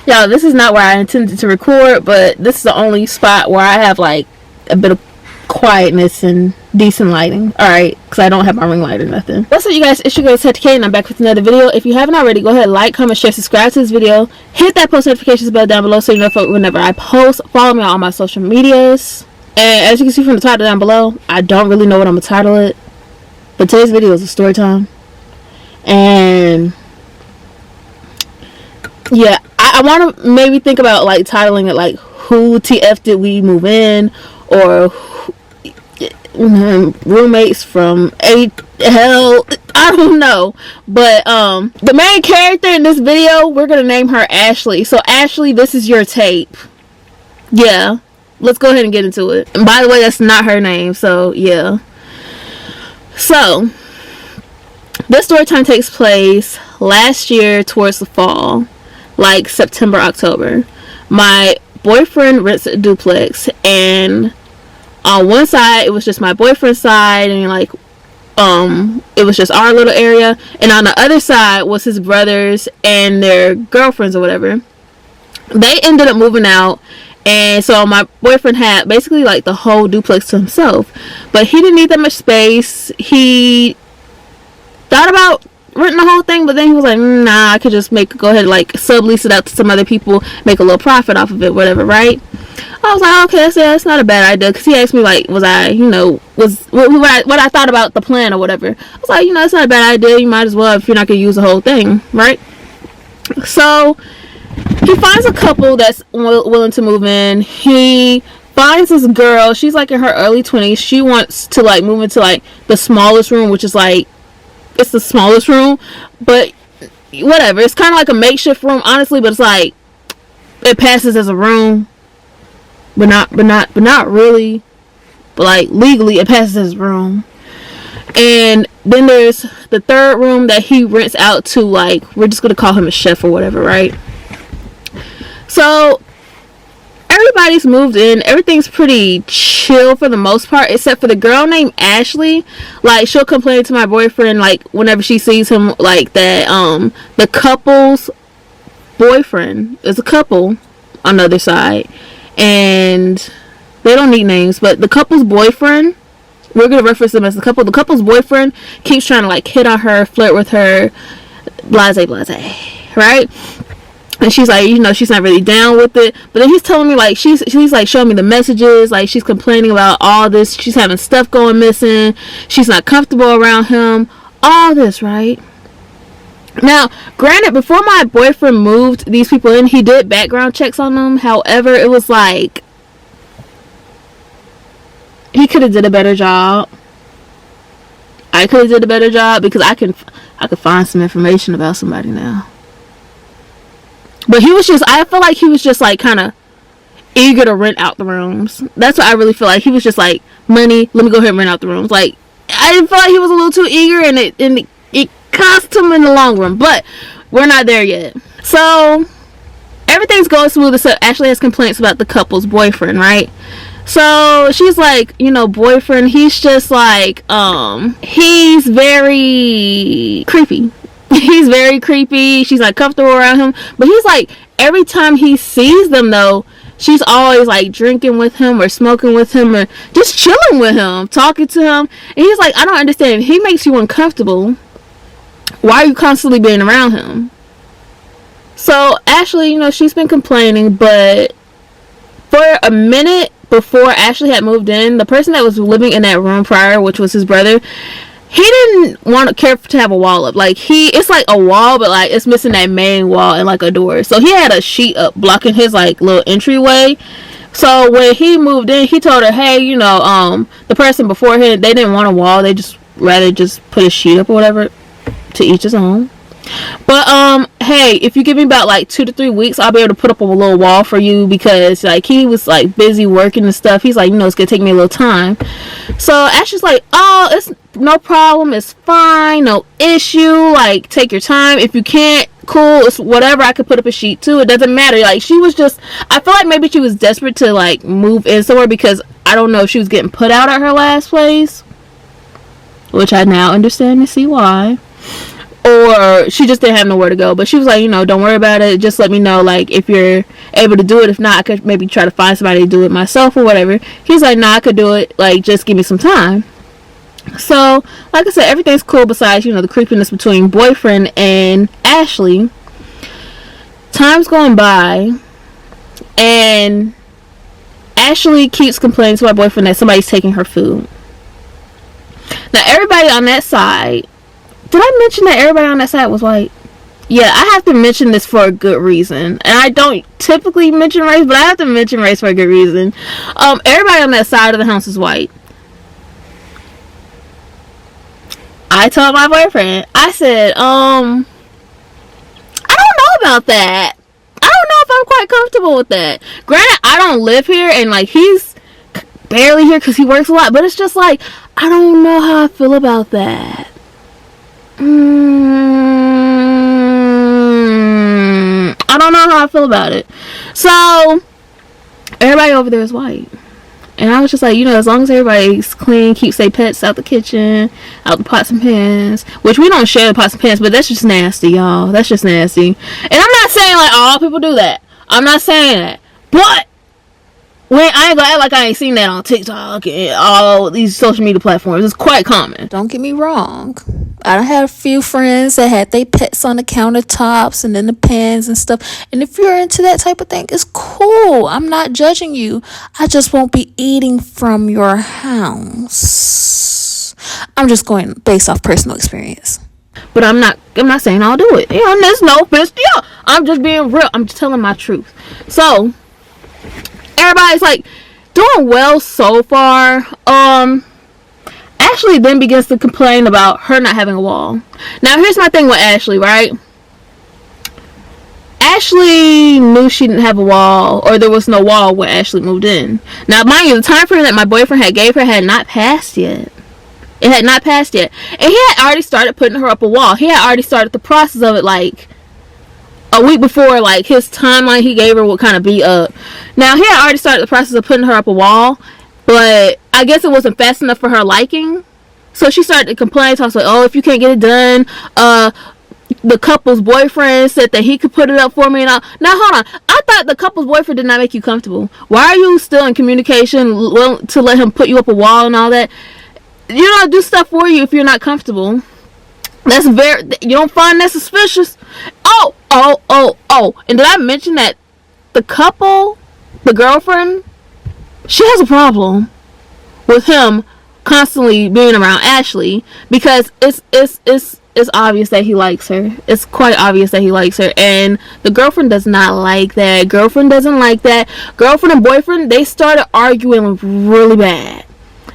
Y'all, this is not where I intended to record, but this is the only spot where I have like a bit of quietness and decent lighting. Alright, because I don't have my ring light or nothing. What's up, you guys? It's your girl Taty, and I'm back with another video. If you haven't already, go ahead, like, comment, share, subscribe to this video. Hit that post notifications bell down below so you know whenever I post. Follow me on all my social medias. And as you can see from the title down below, I don't really know what I'm going to title it. But today's video is a story time. And yeah, I want to maybe think about like titling it like who TF did we move in, or roommates from hell, I don't know. But the main character in this video, we're gonna name her Ashley. So Ashley, this is your tape. Yeah, let's go ahead and get into it. And by the way, that's not her name, so yeah. So this story time takes place last year towards the fall, like September, October. My boyfriend rents a duplex, and on one side it was just my boyfriend's side, and like it was just our little area, and on the other side was his brothers and their girlfriends or whatever. They ended up moving out, and so my boyfriend had basically like the whole duplex to himself, but he didn't need that much space. He thought about renting the whole thing, but then he was like, nah, I could just go ahead and like sublease it out to some other people, make a little profit off of it, whatever, right? I was like, okay, so that's not a bad idea, because he asked me like, was I, what I thought about the plan or whatever. I was like, it's not a bad idea, you might as well if you're not gonna use the whole thing, right? So he finds a couple that's willing to move in. He finds this girl, she's like in her early 20s. She wants to like move into like the smallest room, which is like, it's the smallest room, but whatever, it's kind of like a makeshift room, honestly, but it's like it passes as a room, but not really, but like legally it passes as a room. And then there's the third room that he rents out to, like, we're just gonna call him a chef or whatever, right? So everybody's moved in, everything's pretty chill for the most part, except for the girl named Ashley. Like, she'll complain to my boyfriend like whenever she sees him, like that the couple's boyfriend is a couple on the other side, and they don't need names, but the couple's boyfriend, we're gonna reference them as the couple's boyfriend keeps trying to like hit on her, flirt with her, blase, right? And she's like, she's not really down with it. But then he's telling me like she's like showing me the messages, like she's complaining about all this, she's having stuff going missing, she's not comfortable around him, all this, right? Now, granted, before my boyfriend moved these people in, he did background checks on them. However, it was like he could have did a better job. I could have did a better job, because I could find some information about somebody now. But I feel like he was just like kind of eager to rent out the rooms. That's what I really feel like. He was just like, money, let me go ahead and rent out the rooms. Like, I didn't feel like he was a little too eager, and it cost him in the long run. But we're not there yet. So everything's going smooth, except Ashley has complaints about the couple's boyfriend, right? So she's like, boyfriend, he's just like, he's very creepy. He's very creepy. She's like comfortable around him, but he's like, every time he sees them though, she's always like drinking with him or smoking with him or just chilling with him, talking to him. And he's like, I don't understand, if he makes you uncomfortable, why are you constantly being around him? So Ashley, she's been complaining, but for a minute before Ashley had moved in, the person that was living in that room prior, which was his brother, he didn't care to have a wall up. Like, it's like a wall, but like it's missing that main wall and like a door. So he had a sheet up blocking his like little entryway. So when he moved in, he told her, hey, the person before him, they didn't want a wall, they just rather just put a sheet up or whatever, to each his own. But hey, if you give me about like 2 to 3 weeks, I'll be able to put up a little wall for you, because like he was like busy working and stuff. He's like, it's gonna take me a little time. So Ashley's like, oh, it's no problem, it's fine, no issue, like take your time. If you can't, cool, it's whatever, I could put up a sheet too, it doesn't matter. Like, she was just, I feel like maybe she was desperate to like move in somewhere, because I don't know if she was getting put out at her last place, which I now understand and see why. or she just didn't have nowhere to go. But she was like, you know, don't worry about it, just let me know, like, if you're able to do it. If not, I could maybe try to find somebody to do it myself or whatever. He's like, nah, I could do it, like, just give me some time. So like I said, everything's cool besides, you know, the creepiness between boyfriend and Ashley. Time's going by, and Ashley keeps complaining to my boyfriend that somebody's taking her food. Now everybody on that side, did I mention that everybody on that side was white? Yeah, I have to mention this for a good reason. And I don't typically mention race, but I have to mention race for a good reason. Everybody on that side of the house is white. I told my boyfriend, I said, I don't know about that. I don't know if I'm quite comfortable with that. Granted, I don't live here, and like, he's barely here because he works a lot, but it's just like, I don't know how I feel about that. I don't know how I feel about it. So everybody over there is white, and I was just like, you know, as long as everybody's clean, keeps their pets out the kitchen, out the pots and pans, which we don't share the pots and pans, but that's just nasty, y'all. That's just nasty. And I'm not saying like all people do that. I'm not saying that, but when I ain't gonna act like I ain't seen that on TikTok and all these social media platforms. It's quite common. Don't get me wrong. I done had a few friends that had their pets on the countertops and in the pans and stuff. And if you're into that type of thing, it's cool. I'm not judging you. I just won't be eating from your house. I'm just going based off personal experience. But I'm not saying I'll do it. You know, there's no offense to y'all. I'm just being real. I'm just telling my truth. So everybody's like doing well so far. Ashley then begins to complain about her not having a wall. Now here's my thing with Ashley, right? Ashley knew she didn't have a wall, or there was no wall when Ashley moved in. Now mind you, the time frame that my boyfriend had gave her had not passed yet. It had not passed yet. And he had already started putting her up a wall. He had already started the process of it like a week before, like, his timeline he gave her would kind of be up. Now, he had already started the process of putting her up a wall, but I guess it wasn't fast enough for her liking. So she started to complain, talks like, oh, if you can't get it done, the couple's boyfriend said that he could put it up for me and all. Now, hold on. I thought the couple's boyfriend did not make you comfortable. Why are you still in communication to let him put you up a wall and all that? You don't do stuff for you if you're not comfortable. That's you don't find that suspicious? Oh. And did I mention that the couple, the girlfriend, she has a problem with him constantly being around Ashley, because it's obvious that he likes her. It's quite obvious that he likes her, and the girlfriend does not like that. Girlfriend doesn't like that. Girlfriend and boyfriend, they started arguing really bad.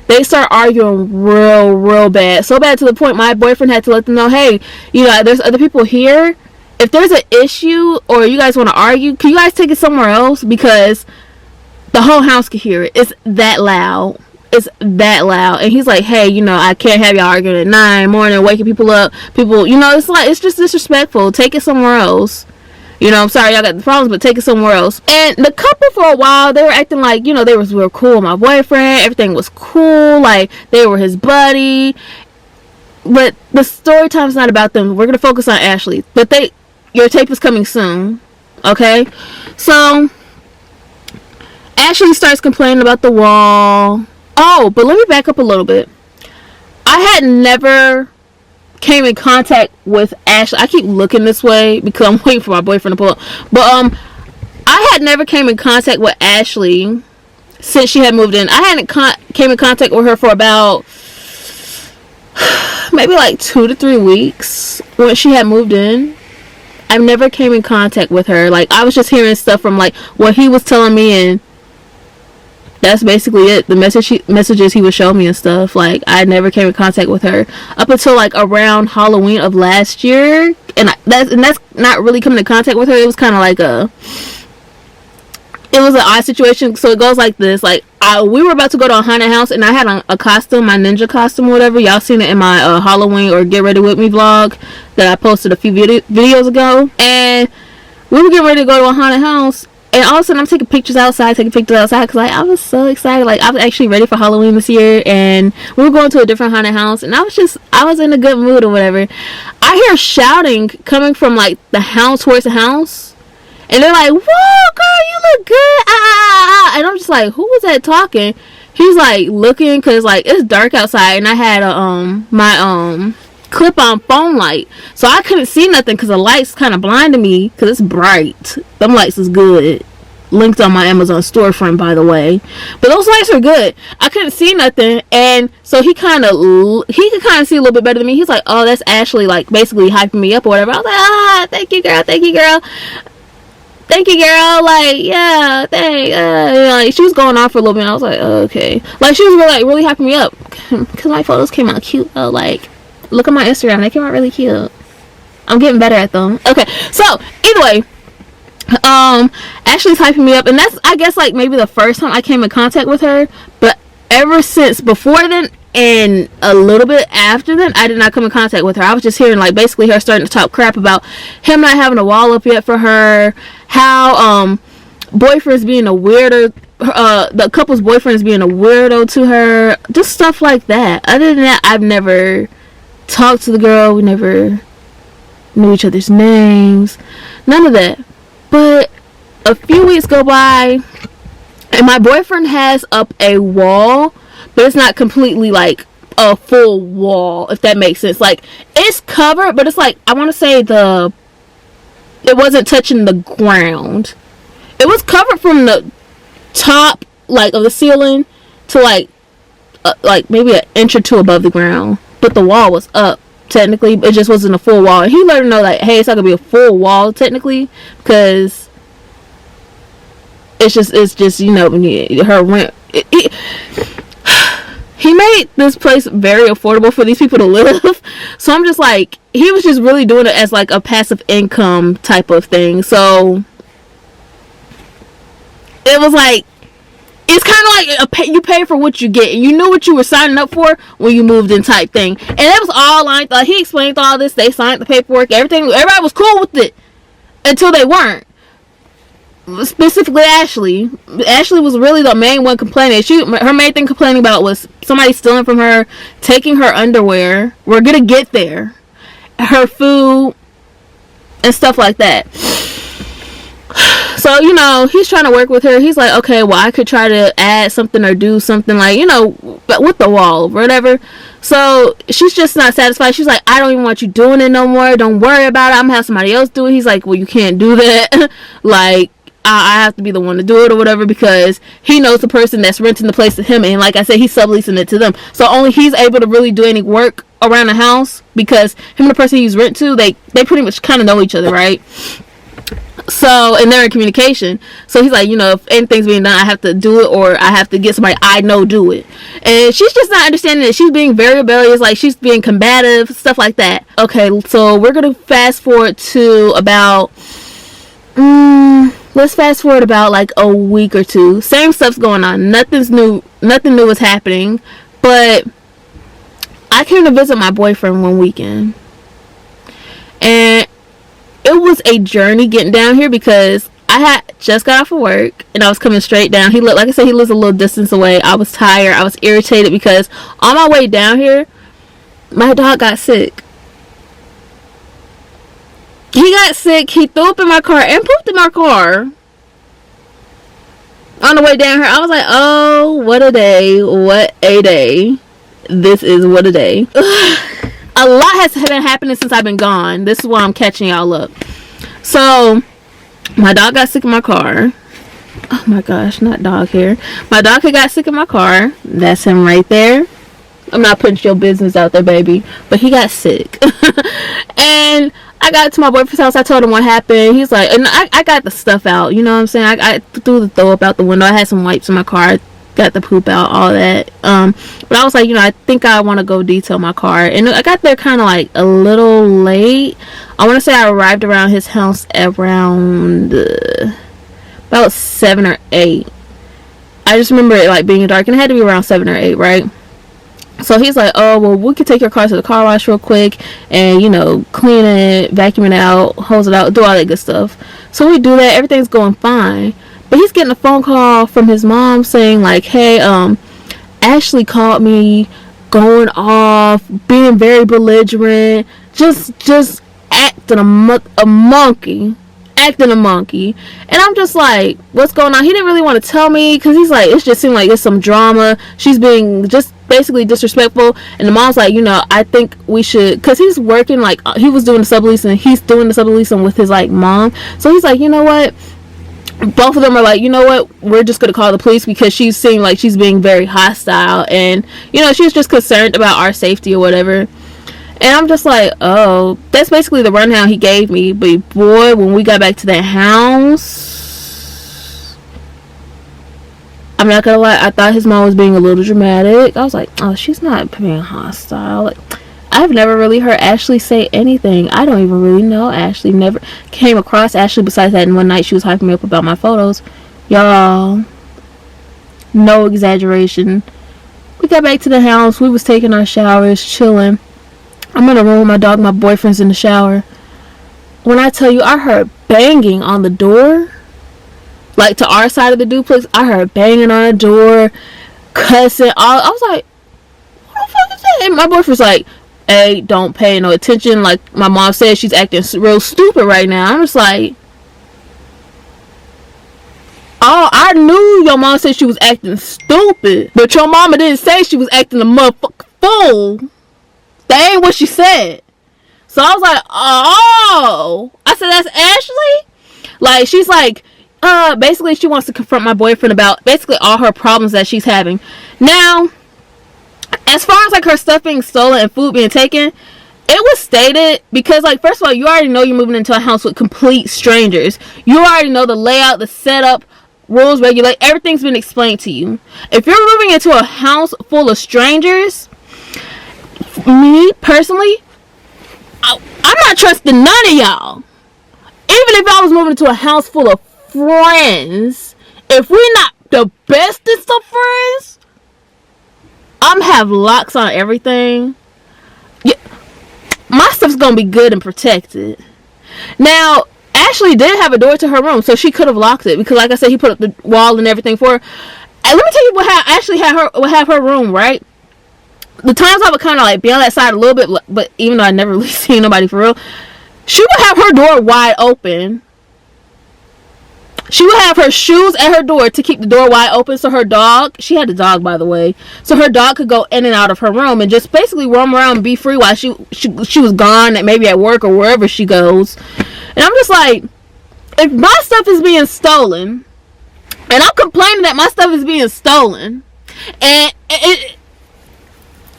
They start arguing real bad. So bad to the point my boyfriend had to let them know, hey, you know, there's other people here. If there's an issue or you guys want to argue, can you guys take it somewhere else? Because the whole house can hear it. It's that loud. It's that loud. And he's like, hey, you know, I can't have y'all arguing at 9 in the morning, waking people up. People, you know, it's like, it's just disrespectful. Take it somewhere else. You know, I'm sorry y'all got the problems, but take it somewhere else. And the couple, for a while, they were acting like, you know, they were cool with my boyfriend. Everything was cool. Like, they were his buddy. But the story time's not about them. We're going to focus on Ashley. But your tape is coming soon. Okay? So, Ashley starts complaining about the wall. Oh, but let me back up a little bit. I had never came in contact with Ashley. I keep looking this way because I'm waiting for my boyfriend to pull up. But I had never came in contact with Ashley since she had moved in. I hadn't came in contact with her for about maybe like 2 to 3 weeks when she had moved in. I've never came in contact with her. Like, I was just hearing stuff from like what he was telling me, and that's basically it. The messages he would show me and stuff. Like, I never came in contact with her up until like around Halloween of last year, and that's not really coming in contact with her. It was kind of like it was an odd situation. So it goes like this: like, we were about to go to a haunted house, and I had a costume, my ninja costume or whatever. Y'all seen it in my Halloween or Get Ready With Me vlog that I posted a few videos ago. And we were getting ready to go to a haunted house, And all of a sudden I'm taking pictures outside because like I was so excited. Like I was actually ready for Halloween this year, and we were going to a different haunted house, and I was in a good mood or whatever. I hear shouting coming from like the house towards the house, and they're like, "Whoa, girl, you look good!" And I'm just like, "Who was that talking?" He's like looking because like it's dark outside, and I had my clip-on phone light, so I couldn't see nothing because the lights kind of blinded me because it's bright. Them lights is good. Linked on my Amazon storefront, by the way. But those lights are good. I couldn't see nothing, and so he could kind of see a little bit better than me. He's like, "Oh, that's Ashley," like basically hyping me up or whatever. I was like, "Thank you, girl. Thank you, girl. Thank you, girl." Like, yeah, thank. Like she was going on for a little bit. And I was like, oh, okay. Like she was really hyping me up because my photos came out cute. Like, look at my Instagram. They came out really cute. I'm getting better at them. Okay, so either way, Ashley's hyping me up, and that's, I guess, like maybe the first time I came in contact with her. But ever since before then and a little bit after then, I did not come in contact with her. I was just hearing like basically her starting to talk crap about him not having a wall up yet for her, how boyfriend's being a weirdo, the couple's boyfriend is being a weirdo to her, just stuff like that. Other than that, I've never talked to the girl. We never knew each other's names, none of that. But a few weeks go by, and my boyfriend has up a wall, but it's not completely like a full wall, if that makes sense. Like it's covered, but it's like, I want to say it wasn't touching the ground. It was covered from the top, like, of the ceiling to like maybe an inch or two above the ground, but the wall was up. Technically, it just wasn't a full wall. And he let her know, like, hey, it's not gonna be a full wall technically, because it's just you know, her rent. He made this place very affordable for these people to live. So I'm just like, he was just really doing it as like a passive income type of thing. So it was like, it's kind of like you pay for what you get, and you knew what you were signing up for when you moved in type thing. And it was all like, he explained all this, they signed the paperwork, everything, everybody was cool with it until they weren't. Specifically Ashley was really the main one complaining. Her main thing complaining about was somebody stealing from her, taking her underwear, we're gonna get there, her food and stuff like that. So, you know, he's trying to work with her. He's like, okay, well, I could try to add something or do something, like, you know, but with the wall or whatever. So she's just not satisfied. She's like, I don't even want you doing it no more. Don't worry about it. I'm gonna have somebody else do it. He's like, well, you can't do that. Like, I have to be the one to do it or whatever, because he knows the person that's renting the place to him, and like I said, he's subleasing it to them. So only he's able to really do any work around the house, because him and the person he's rent to, they pretty much kind of know each other, right? So, and they're in communication. So he's like, you know, if anything's being done, I have to do it, or I have to get somebody I know do it. And she's just not understanding that she's being very rebellious, like she's being combative, stuff like that. Okay, so we're gonna fast forward to about let's fast forward about like a week or two. Same stuff's going on. Nothing new is happening. But I came to visit my boyfriend one weekend, and it was a journey getting down here, because I had just got off of work and I was coming straight down. He looked, like I said, he lives a little distance away. I was tired. I was irritated because on my way down here, my dog got sick. He got sick. He threw up in my car and pooped in my car on the way down here. I was like, oh, what a day. What a day. This is what a day. A lot has been happening since I've been gone. This is why I'm catching y'all up. So, my dog got sick in my car. Oh my gosh, not dog hair. My dog got sick in my car. That's him right there. I'm not putting your business out there, baby. But he got sick. And I got to my boyfriend's house. I told him what happened. He's like, and I got the stuff out. You know what I'm saying? I threw the throw up out the window. I had some wipes in my car. Got the poop out, all that. But I was like, you know, I think I want to go detail my car. And I got there kind of like a little late. I want to say I arrived around his house around about 7 or 8. I just remember it like being dark, and it had to be around 7 or 8, right? So he's like, oh, well, we could take your car to the car wash real quick and, you know, clean it, vacuum it out, hose it out, do all that good stuff. So we do that. Everything's going fine. But he's getting a phone call from his mom saying, like, hey, Ashley called me going off, being very belligerent, just acting a monkey. Acting a monkey. And I'm just like, what's going on? He didn't really want to tell me because he's like, it just seemed like it's some drama. She's being just basically disrespectful. And the mom's like, you know, I think we should, because he's working, like, he was doing the subleasing and he's doing the subleasing with his, like, mom. So he's like, you know what, both of them are like, you know what, we're just gonna call the police because she's seeing like she's being very hostile and, you know, she's just concerned about our safety or whatever. And I'm just like, oh, that's basically the rundown he gave me. But boy, when we got back to that house, I'm not gonna lie, I thought his mom was being a little dramatic. I was like, oh, she's not being hostile. Like, I've never really heard Ashley say anything. I don't even really know Ashley. Never came across Ashley besides that one night she was hyping me up about my photos. Y'all, no exaggeration. We got back to the house. We was taking our showers, chilling. I'm in a room with my dog. My boyfriend's in the shower. When I tell you, I heard banging on the door. Like, to our side of the duplex, I heard banging on the door, cussing. I was like, what the fuck is that? And my boyfriend's like, hey, don't pay no attention. Like, my mom said, she's acting real stupid right now. I'm just like, oh, I knew your mom said she was acting stupid. But your mama didn't say she was acting a motherfucking fool. That ain't what she said. So I was like, oh. I said, that's Ashley? Like, she's like, basically she wants to confront my boyfriend about basically all her problems that she's having. Now, as far as like her stuff being stolen and food being taken, it was stated because, like, first of all, you already know you're moving into a house with complete strangers. You already know the layout, the setup, rules, regulate, everything's been explained to you. If you're moving into a house full of strangers, me personally, I'm not trusting none of y'all. Even if I was moving into a house full of friends, if we're not the bestest of friends, I'm have locks on everything. Yeah, my stuff's gonna be good and protected. Now, Ashley did have a door to her room, so she could have locked it because, like I said, he put up the wall and everything for her. And let me tell you what Ashley would have her room, right? The times I would kind of like be on that side a little bit, but even though I never really seen nobody for real, she would have her door wide open. She would have her shoes at her door to keep the door wide open so her dog, she had a dog by the way, so her dog could go in and out of her room and just basically roam around and be free while she was gone, maybe at work or wherever she goes. And I'm just like, if my stuff is being stolen, and I'm complaining that my stuff is being stolen, and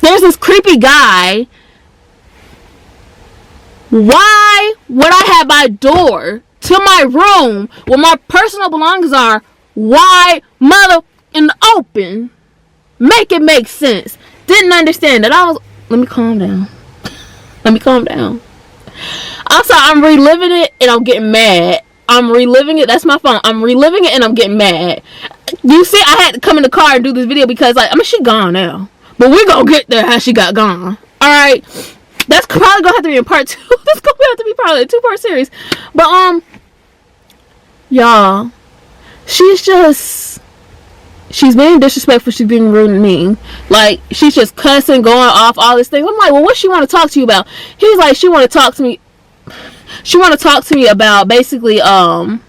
there's this creepy guy, why would I have my door to my room where my personal belongings are wide mother in the open? Make it make sense. Didn't understand that. Let me calm down. I'm sorry, I'm reliving it and I'm getting mad. I'm reliving it. That's my phone. I'm reliving it and I'm getting mad. You see, I had to come in the car and do this video because, like, I mean, she gone now, but we're gonna get there how she got gone. Alright, that's probably gonna have to be in part 2. That's gonna have to be probably a 2-part series. But y'all, she's being disrespectful. She's being rude and mean. Like, she's just cussing, going off, all this thing. I'm like, well, what she want to talk to you about? He's like, she want to talk to me about basically the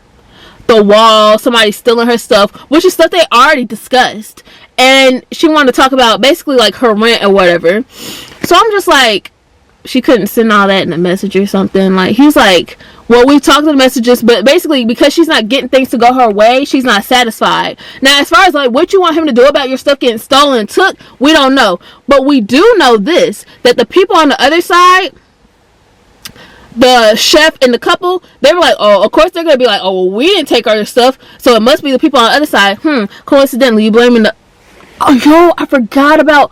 wall, somebody stealing her stuff, which is stuff they already discussed. And she wanted to talk about basically like her rent or whatever. So I'm just like, she couldn't send all that in a message or something. Like, he's like, well, we talked to the messages, but basically because she's not getting things to go her way, she's not satisfied. Now, as far as like what you want him to do about your stuff getting stolen and took, we don't know. But we do know this, that the people on the other side, the chef and the couple, they were like, oh, of course they're gonna be like, oh, well, we didn't take our stuff, so it must be the people on the other side. Coincidentally, you blaming the, oh, yo, I forgot about,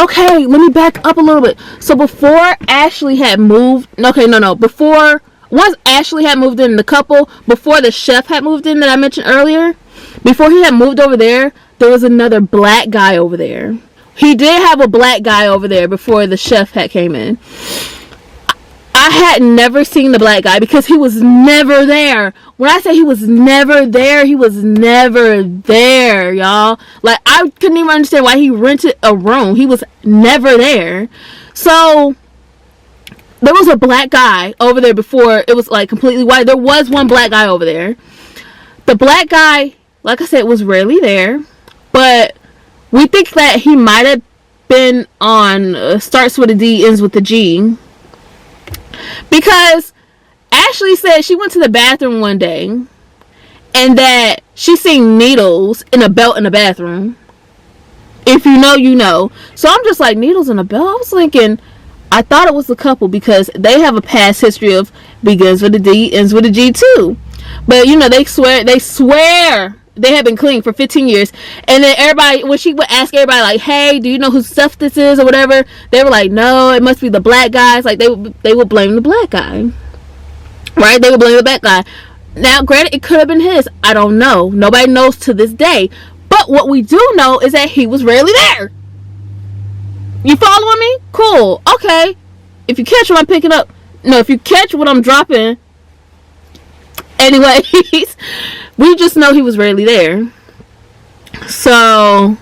okay, let me back up a little bit. So before Ashley had moved, before, once Ashley had moved in, the couple, before the chef had moved in that I mentioned earlier, before he had moved over there, there was another black guy over there he did have a black guy over there before the chef had came in. I had never seen the black guy because he was never there. When I say he was never there, he was never there, y'all. Like, I couldn't even understand why he rented a room. He was never there. So, there was a black guy over there before it was, like, completely white. There was one black guy over there. The black guy, like I said, was rarely there. But we think that he might have been on starts with a D, ends with a G. Because Ashley said she went to the bathroom one day and that she seen needles in a belt in the bathroom. If you know, you know. So I'm just like, needles in a belt? I was thinking, I thought it was a couple because they have a past history of begins with a D, ends with a G too. But you know, they swear they have been clean for 15 years. And then everybody, when she would ask everybody, like, hey, do you know whose stuff this is or whatever, they were like, no, it must be the black guys. Like, they would blame the black guy. Right? They would blame the black guy. Now, granted, it could have been his. I don't know. Nobody knows to this day. But what we do know is that he was rarely there. You following me? Cool. Okay. If you catch what I'm picking up. No, if you catch what I'm dropping. Anyways, we just know he was rarely there. So,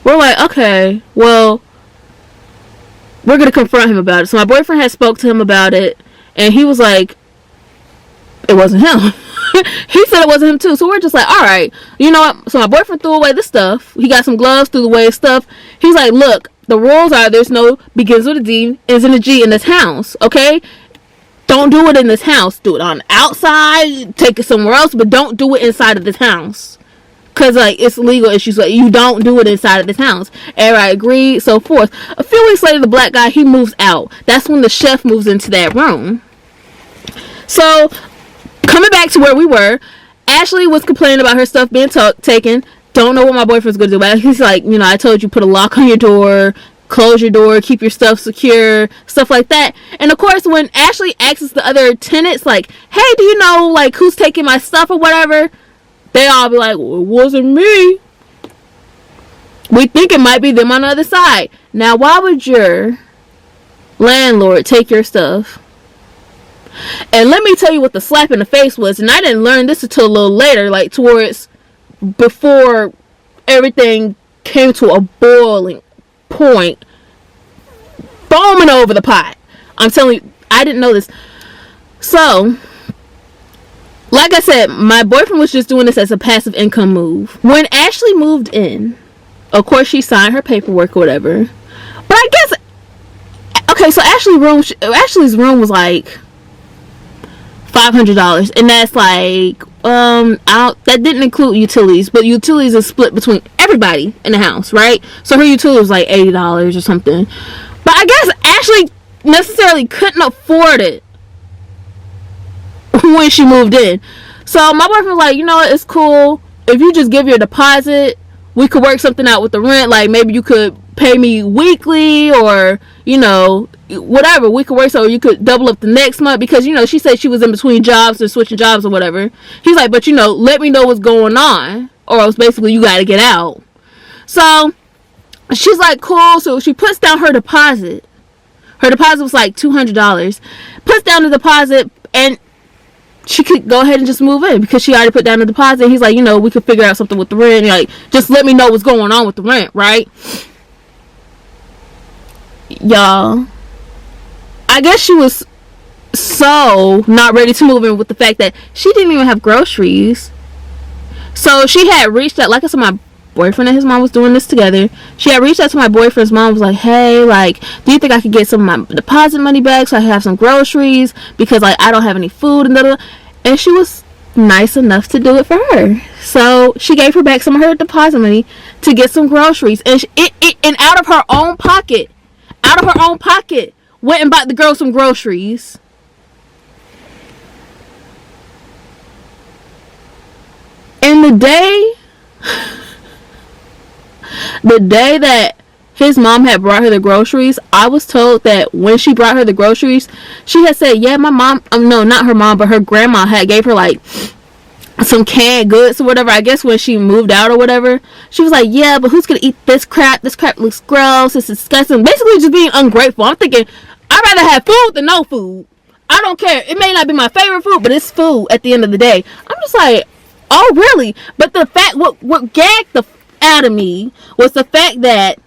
we're like, okay, well, we're going to confront him about it. So my boyfriend had spoke to him about it, and he was like, it wasn't him. He said it wasn't him too. So we're just like, alright, you know what? So my boyfriend threw away the stuff. He got some gloves, threw away his stuff. He's like, look, the rules are there's no begins with a D, ends in a G in this house, okay? Don't do it in this house. Do it on the outside. Take it somewhere else. But don't do it inside of this house. Because, like, it's legal issues. Like, you don't do it inside of this house. Everybody agreed. So forth. A few weeks later, the black guy, he moves out. That's when the chef moves into that room. So, coming back to where we were, Ashley was complaining about her stuff being taken. Don't know what my boyfriend's going to do about it. He's like, you know, I told you put a lock on your door. Close your door, keep your stuff secure, stuff like that. And of course, when Ashley asks the other tenants, like, hey, do you know, like, who's taking my stuff or whatever? They all be like, well, it wasn't me. We think it might be them on the other side. Now, why would your landlord take your stuff? And let me tell you what the slap in the face was. And I didn't learn this until a little later, like, before everything came to a boiling point, foaming over the pot. I'm telling you, I didn't know this. So, like I said, my boyfriend was just doing this as a passive income move. When Ashley moved in, of course she signed her paperwork or whatever. But I guess, okay, so Ashley's room was like $500, and that's like that didn't include utilities, but utilities is split between everybody in the house, right? So her utility was like $80 or something. But I guess Ashley necessarily couldn't afford it when she moved in. So my boyfriend was like, you know what, it's cool. If you just give your deposit, we could work something out with the rent. Like, maybe you could pay me weekly, or, you know, whatever, we could work so you could double up the next month, because, you know, she said she was in between jobs or switching jobs or whatever. He's like, but, you know, let me know what's going on, or else basically you gotta get out. So she's like, cool. So she puts down her deposit. Her deposit was like $200. Puts down the deposit, and she could go ahead and just move in because she already put down the deposit. He's like, you know, we could figure out something with the rent. Like, just let me know what's going on with the rent, right? Y'all, I guess she was so not ready to move in with the fact that she didn't even have groceries. So she had reached out, like I said, my boyfriend and his mom was doing this together. She had reached out to my boyfriend's mom, was like, hey, like, do you think I could get some of my deposit money back so I have some groceries, because, like, I don't have any food, and da-da. And she was nice enough to do it for her. So she gave her back some of her deposit money to get some groceries, and and out of her own pocket, went and bought the girl some groceries. And the day that his mom had brought her the groceries, I was told that when she brought her the groceries, she had said, yeah, my mom, no, not her mom, but her grandma had gave her like some canned goods or whatever. I guess when she moved out or whatever, she was like, yeah, but who's gonna eat this crap? This crap looks gross. It's disgusting. Basically just being ungrateful. I'm thinking, I'd rather have food than no food. I don't care. It may not be my favorite food, but it's food at the end of the day. I'm just like, oh really? But the fact, what gagged the out of me was the fact that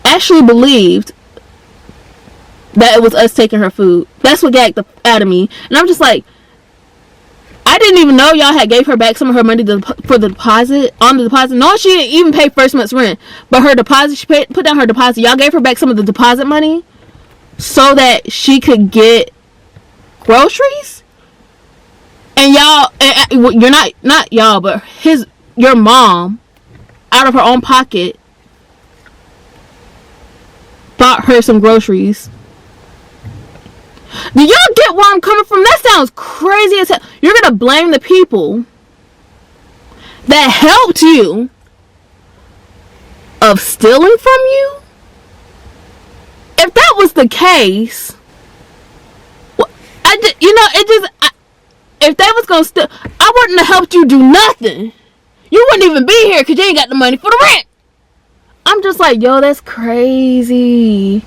Ashley believed that it was us taking her food. That's what gagged the out of me. And I'm just like, I didn't even know y'all had gave her back some of her money for the deposit, on the deposit. No, she didn't even pay first month's rent. But her deposit, she put down her deposit. Y'all gave her back some of the deposit money so that she could get groceries. And y'all, you're not y'all, but your mom, out of her own pocket, bought her some groceries. Do y'all get where I'm coming from? That sounds crazy as hell. You're gonna blame the people that helped you of stealing from you? If that was the case, if they was gonna steal, I wouldn't have helped you do nothing. You wouldn't even be here because you ain't got the money for the rent. I'm just like, yo, that's crazy.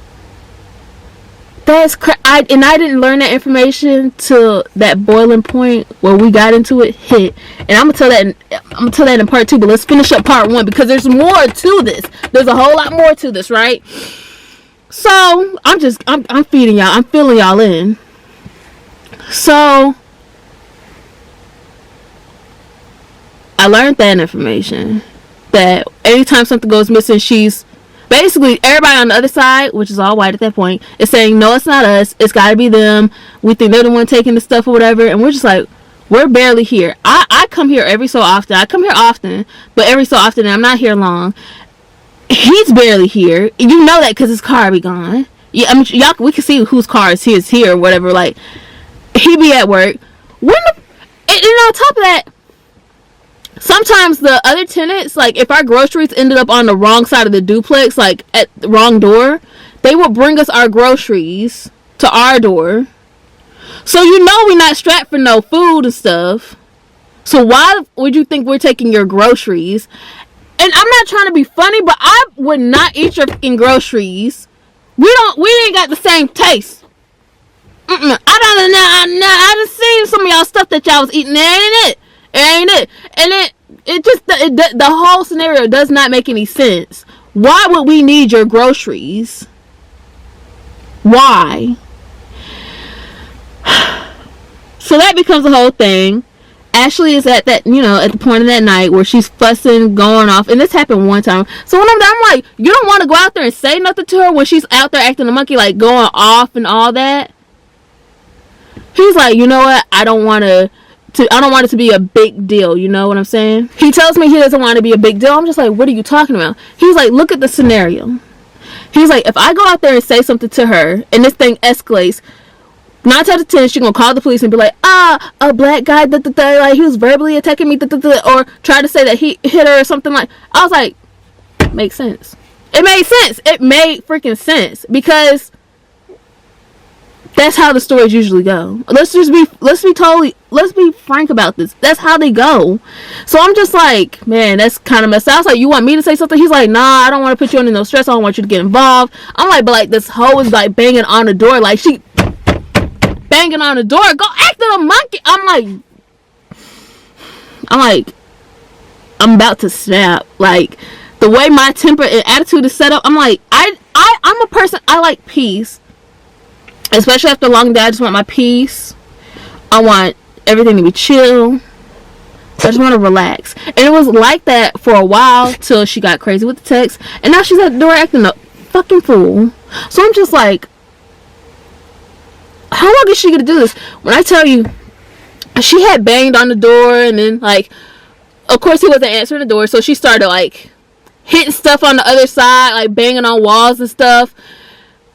I didn't learn that information till that boiling point where we got into it hit. And I'm gonna tell that in part 2. But let's finish up part 1 because there's more to this. There's a whole lot more to this, right? So I'm feeding y'all. I'm filling y'all in. So I learned that information, that anytime something goes missing, she's basically, everybody on the other side, which is all white at that point, is saying, no, it's not us. It's got to be them. We think they're the one taking the stuff or whatever. And we're just like, we're barely here. I come here every so often. I come here often, but every so often, and I'm not here long. He's barely here. You know that because his car be gone. Yeah, I mean, y'all, we can see whose car is his here or whatever. Like, he be at work. And on top of that, sometimes the other tenants, like if our groceries ended up on the wrong side of the duplex, like at the wrong door, they would bring us our groceries to our door. So you know we're not strapped for no food and stuff. So why would you think we're taking your groceries? And I'm not trying to be funny, but I would not eat your fucking groceries. We ain't got the same taste. I just seen some of y'all stuff that y'all was eating. It ain't it. And the whole scenario does not make any sense. Why would we need your groceries? Why? So that becomes a whole thing. Ashley is at that, at the point of that night where she's fussing, going off, and this happened one time. So when I'm like, you don't want to go out there and say nothing to her when she's out there acting a monkey, like going off and all that. He's like, you know what? I don't want it to be a big deal. You know what I'm saying? He tells me he doesn't want it to be a big deal. I'm just like, what are you talking about? He's like, look at the scenario. He's like, if I go out there and say something to her and this thing escalates, 9 times out of 10, she's gonna call the police and be like, a black guy, like he was verbally attacking me, or try to say that he hit her or something like. I was like, makes sense. It made sense. It made freaking sense because that's how the stories usually go. Let's be frank about this. That's how they go. So I'm just like, man, that's kind of messed up. I was like, you want me to say something? He's like, nah, I don't want to put you under no stress. I don't want you to get involved. I'm like, but like this hoe is like banging on the door, like she banging on the door. Go act a monkey. I'm like, I'm about to snap. Like the way my temper and attitude is set up, I'm like, I'm a person. I like peace. Especially after a long day, I just want my peace. I want everything to be chill. I just want to relax. And it was like that for a while till she got crazy with the text. And now she's at the door acting a fucking fool. So I'm just like, how long is she going to do this? When I tell you, she had banged on the door and then like, of course he wasn't answering the door. So she started like hitting stuff on the other side, like banging on walls and stuff.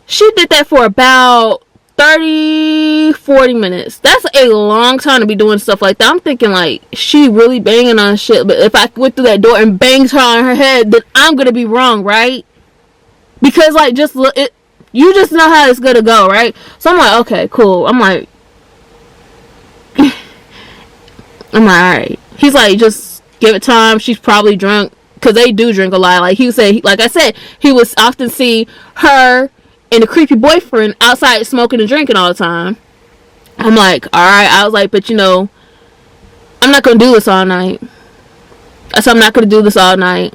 She did that for about 30-40 minutes. That's a long time to be doing stuff like that. I'm thinking like she really banging on shit, but if I went through that door and banged her on her head, then I'm gonna be wrong, right? Because like just look, you just know how it's gonna go, right? So I'm like, okay, cool. I'm like, I'm like, alright. He's like, just give it time. She's probably drunk. Because they do drink a lot. Like he said, like I said, he would often see her and the creepy boyfriend outside smoking and drinking all the time. I'm like, alright. I was like, but you know, I'm not going to do this all night. I said, I'm not going to do this all night.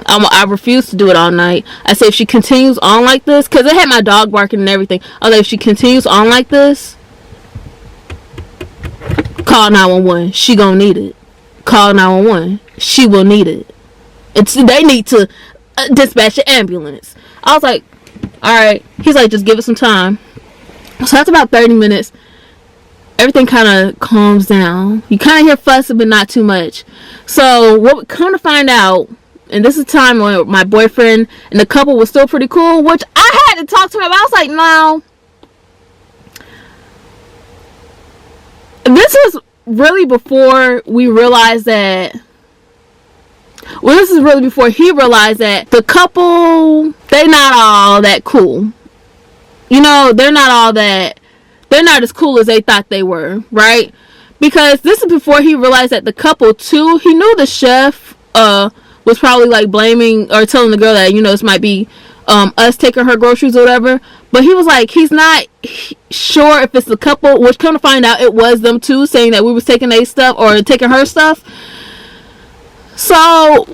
I refuse to do it all night. I said, if she continues on like this, because it had my dog barking and everything. I was like, if she continues on like this, call 911. She gonna need it. Call 911. She will need it. They need to dispatch an ambulance. I was like, alright. He's like, just give it some time. So after about 30 minutes, everything kind of calms down. You kind of hear fussing, but not too much. So what we come to find out, and this is time when my boyfriend and the couple was still pretty cool, which I had to talk to him. I was like, no. This was really before we realized that. Well, this is really before he realized that the couple, they not all that cool. You know, they're not as cool as they thought they were, right? Because this is before he realized that the couple too, he knew the chef was probably like blaming or telling the girl that, you know, this might be us taking her groceries or whatever. But he was like, he's not sure if it's the couple, which come to find out it was them too, saying that we was taking their stuff or taking her stuff. So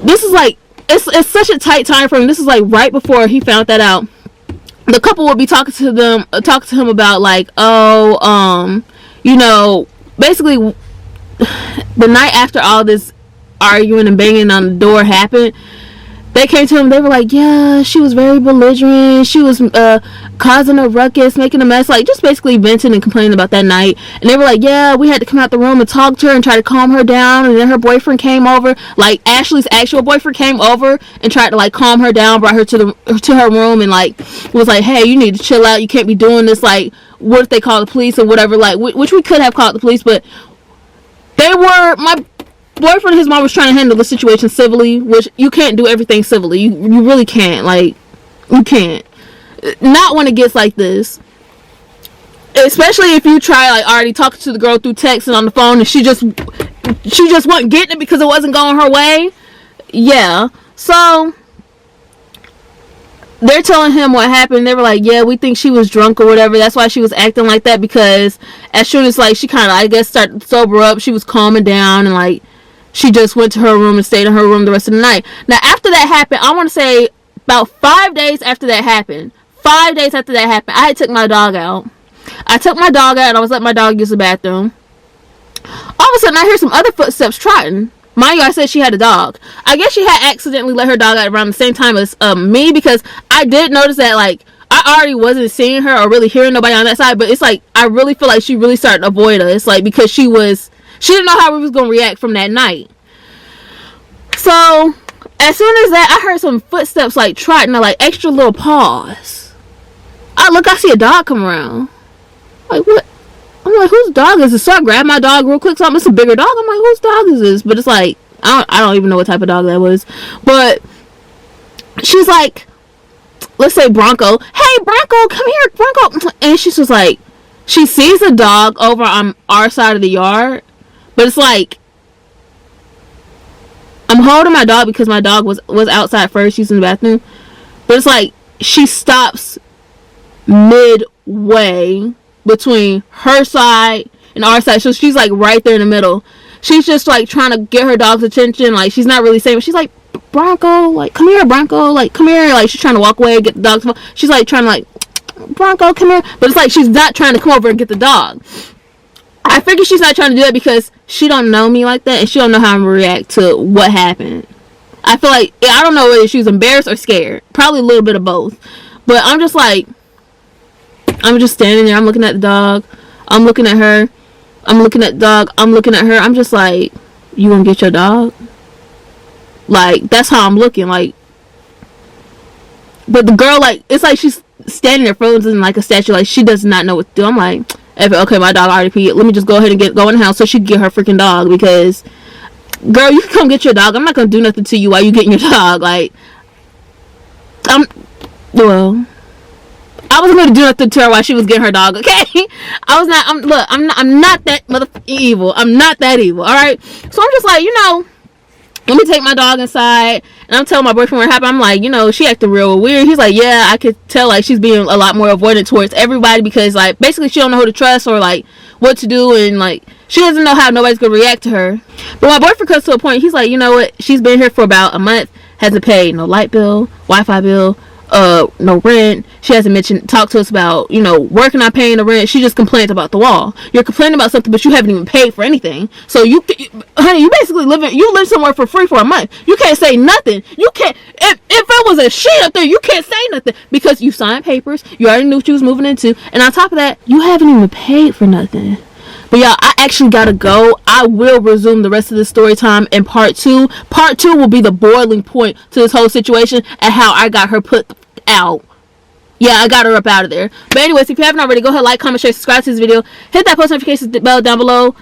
this is like, it's such a tight time frame. This is like right before he found that out. The couple would be talking to him about like, you know, basically the night after all this arguing and banging on the door happened, they came to him. They were like, yeah, she was very belligerent. She was causing a ruckus, making a mess, like just basically venting and complaining about that night. And they were like, yeah, we had to come out the room and talk to her and try to calm her down. And then her boyfriend came over, like Ashley's actual boyfriend came over and tried to like calm her down, brought her to her room and like was like, hey, you need to chill out. You can't be doing this. Like, what if they call the police or whatever? Like, which we could have called the police, but my boyfriend and his mom was trying to handle the situation civilly, which you can't do everything civilly. You really can't. Like, you can't. Not when it gets like this. Especially if you try, like, already talking to the girl through text and on the phone and she just wasn't getting it because it wasn't going her way. Yeah. So they're telling him what happened. They were like, yeah, we think she was drunk or whatever. That's why she was acting like that, because as soon as like she kind of, I guess, started to sober up, she was calming down and like she just went to her room and stayed in her room the rest of the night. Now after that happened, I want to say about 5 days after that happened, I took my dog out. And I was letting my dog use the bathroom. All of a sudden I hear some other footsteps trotting. Mind you, I said she had a dog. I guess she had accidentally let her dog out around the same time as me, because I did notice that like I already wasn't seeing her or really hearing nobody on that side, but it's like I really feel like she really started to avoid us, like because she didn't know how we was gonna react from that night. So as soon as that, I heard some footsteps like trotting, like extra little paws. I see a dog come around. Like, what? I'm like, whose dog is this? So I grabbed my dog real quick. So it's a bigger dog. I'm like, whose dog is this? But it's like, I don't even know what type of dog that was. But she's like, let's say Bronco. Hey, Bronco, come here, Bronco. And she's just like, she sees the dog over on our side of the yard. But it's like, I'm holding my dog because my dog was outside first using the bathroom. But it's like, she stops midway between her side and our side. So she's like right there in the middle. She's just like trying to get her dog's attention. Like, she's not really saying, but she's like, Bronco, like, come here, Bronco, like, come here. Like, she's trying to walk away and get the dog's phone. She's like trying to like, Bronco, come here. But it's like she's not trying to come over and get the dog. I figure she's not trying to do that because she don't know me like that and she don't know how I'm gonna react to what happened. I feel like, I don't know whether she was embarrassed or scared. Probably a little bit of both. But I'm just like, I'm just standing there. I'm looking at the dog. I'm looking at her. I'm looking at the dog. I'm looking at her. I'm just like, you gonna get your dog? Like, that's how I'm looking. Like, but the girl, like, it's like she's standing there frozen like a statue. Like, she does not know what to do. I'm like, okay, my dog already peed. Let me just go ahead and go in the house so she can get her freaking dog. Because, girl, you can come get your dog. I'm not gonna do nothing to you while you getting your dog. Like, I wasn't gonna do nothing to her while she was getting her dog. Okay, I was not. I'm not that motherfucking evil. I'm not that evil. All right. So I'm just like, let me take my dog inside, and I'm telling my boyfriend what happened. I'm like, she acting real weird. He's like, yeah, I could tell, like, she's being a lot more avoidant towards everybody because, like, basically she don't know who to trust or, like, what to do, and, like, she doesn't know how nobody's gonna react to her. But my boyfriend comes to a point, he's like, you know what, she's been here for about a month, hasn't paid no light bill, Wi-Fi bill, no rent. She hasn't talked to us about, working on paying the rent. She just complains about the wall. You're complaining about something, but you haven't even paid for anything. So honey, you basically live somewhere for free for a month. You can't say nothing. You can't, if it was a shit up there, you can't say nothing because you signed papers. You already knew what you was moving into. And on top of that, you haven't even paid for nothing. But y'all, I actually gotta go. I will resume the rest of the story time in part 2. Part 2 will be the boiling point to this whole situation and how I got her put out. Yeah, I got her up out of there. But anyways, if you haven't already, go ahead, like, comment, share, subscribe to this video. Hit that post notifications bell down below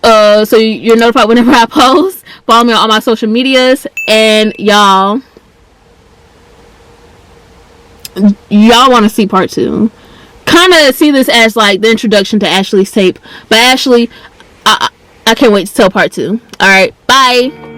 so you're notified whenever I post. Follow me on all my social medias. And y'all want to see part 2. Kind of see this as like the introduction to Ashley's tape. But Ashley, I can't wait to tell part 2. Alright, bye.